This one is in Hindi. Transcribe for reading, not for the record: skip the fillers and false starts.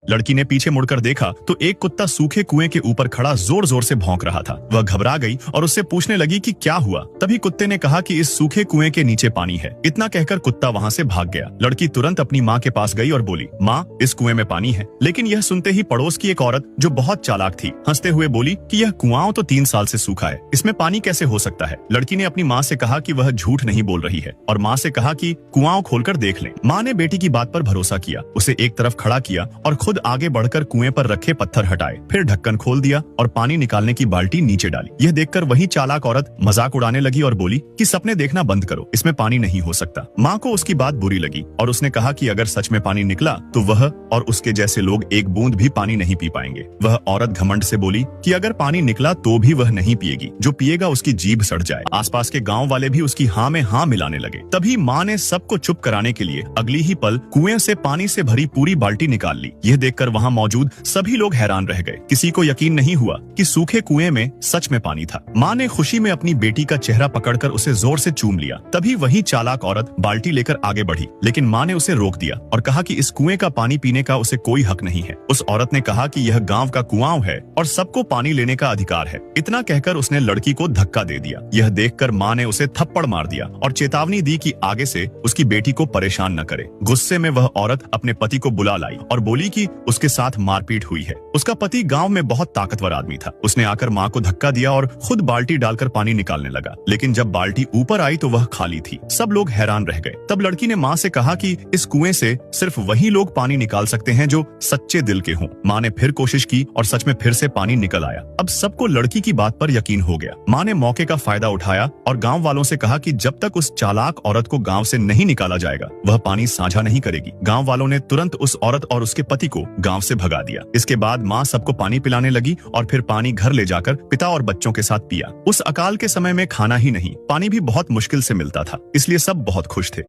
लड़की ने पीछे मुड़कर देखा तो एक कुत्ता सूखे कुएं के ऊपर खड़ा जोर जोर से भौंक रहा था। वह घबरा गई और उससे पूछने लगी कि क्या हुआ। तभी कुत्ते ने कहा कि इस सूखे कुएं के नीचे पानी है। इतना कहकर कुत्ता वहां से भाग गया। लड़की तुरंत अपनी माँ के पास गई और बोली, माँ, इस कुएं में पानी है। लेकिन यह सुनते ही पड़ोस की एक औरत जो बहुत चालाक थी हंसते हुए बोली कि यह कुआं तो 3 साल से सूखा है, इसमें पानी कैसे हो सकता है। लड़की ने अपनी माँ से कहा कि वह झूठ नहीं बोल रही है और माँ से कहा कि कुआं खोलकर देख लें। माँ ने बेटी की बात पर भरोसा किया, उसे एक तरफ खड़ा किया और खुद आगे बढ़कर कुएं पर रखे पत्थर हटाए। फिर ढक्कन खोल दिया और पानी निकालने की बाल्टी नीचे डाली। यह देखकर वही चालाक औरत मजाक उड़ाने लगी और बोली कि सपने देखना बंद करो, इसमें पानी नहीं हो सकता। माँ को उसकी बात बुरी लगी और उसने कहा कि अगर सच में पानी निकला तो वह और उसके जैसे लोग एक बूंद भी पानी नहीं पी पाएंगे। वह औरत घमंड से बोली कि अगर पानी निकला तो भी वह नहीं पिएगी, जो पिएगा उसकी जीभ सड़ जाए। आसपास के गांव वाले भी उसकी हाँ में हाँ मिलाने लगे। तभी माँ ने सबको चुप कराने के लिए अगली ही पल कुएं से पानी से भरी पूरी बाल्टी निकाल ली। यह देखकर वहां मौजूद सभी लोग हैरान रह गए। किसी को यकीन नहीं हुआ कि सूखे कुएं में सच में पानी था। माँ ने खुशी में अपनी बेटी का चेहरा पकड़कर उसे जोर से चूम लिया। तभी वही चालाक औरत बाल्टी लेकर आगे बढ़ी, लेकिन माँ ने उसे रोक दिया और कहा कि इस कुएं का पानी पीने का उसे कोई हक नहीं है। उस औरत ने कहा कि यह गांव का कुआं है और सबको पानी लेने का अधिकार है। इतना कहकर उसने लड़की को धक्का दे दिया। यह देखकर माँ ने उसे थप्पड़ मार दिया और चेतावनी दी कि आगे से उसकी बेटी को परेशान न करे। गुस्से में वह औरत अपने पति को बुला लाई और बोली कि उसके साथ मारपीट हुई है। उसका पति गांव में बहुत ताकतवर आदमी था। उसने आकर माँ को धक्का दिया और खुद बाल्टी डालकर पानी निकालने लगा, लेकिन जब बाल्टी ऊपर आई तो वह खाली थी। सब लोग हैरान रह गए। तब लड़की ने माँ से कहा कि इस कुएं से सिर्फ वही लोग पानी निकाल सकते हैं जो सच्चे दिल के हों। माँ ने फिर कोशिश की और सच में फिर से पानी निकल आया। अब सबको लड़की की बात पर यकीन हो गया। माँ ने मौके का फायदा उठाया और गांव वालों से कहा कि जब तक उस चालाक औरत को गांव से नहीं निकाला जाएगा वह पानी साझा नहीं करेगी। गांव वालों ने तुरंत उस औरत और उसके पति को गांव से भगा दिया। इसके बाद माँ सबको पानी पिलाने लगी और फिर पानी घर ले जाकर पिता और बच्चों के साथ पिया। उस अकाल के समय में खाना ही नहीं, पानी भी बहुत मुश्किल से मिलता था, इसलिए सब बहुत खुश थे।